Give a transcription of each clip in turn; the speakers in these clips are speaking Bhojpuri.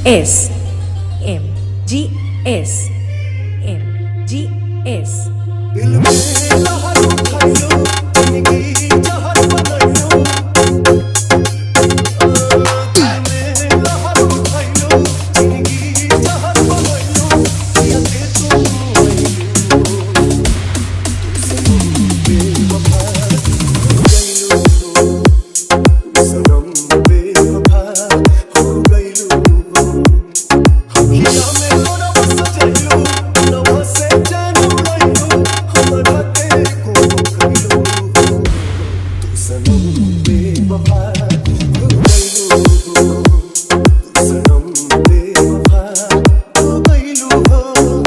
S MGS MGS दिल में लहर उठाइयो जिंदगी जहर बनाइयो दिल में लहर उठाइयो जिंदगी जहर बनाइयो या के तुम बेवफा गइलो सनम बेवफा हो गइलो अखियां में तोरा बस जाइलो नवा से जानो लाइलो हमरा के को कइलो तू सनम बेवफा हो गइलो सनम बेवफा हो गइलो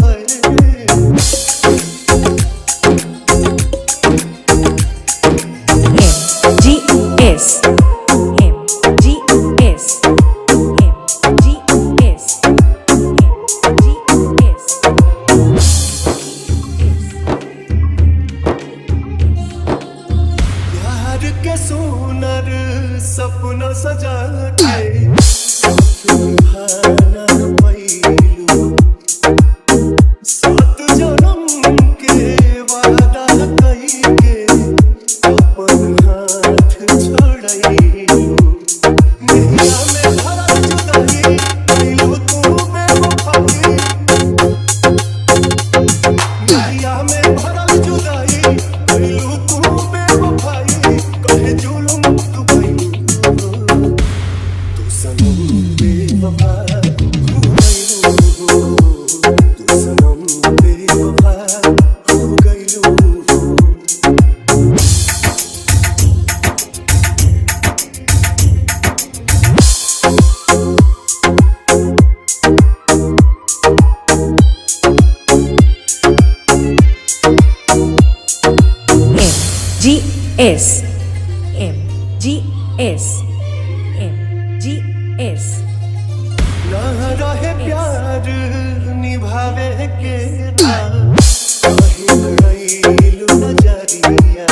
हाय MGS MGS MGS प्यार के सुनर सपना सजा के साथ निभाना पैलू सात जन्म के वादा कई के अपन हाथ छोड़ैलू नैया में भरा जुदाई कैलू तू बेवफाई नैया में भरा जुदाई कैलू तू बेवफाई कहे जुल्म तू कैलू तू सनम बेवफा हो गइलू तू सनम बेवफा हो गइलू MGS MGS MGS ना रहे प्यार निभावे के कहीं गइलू नजरिया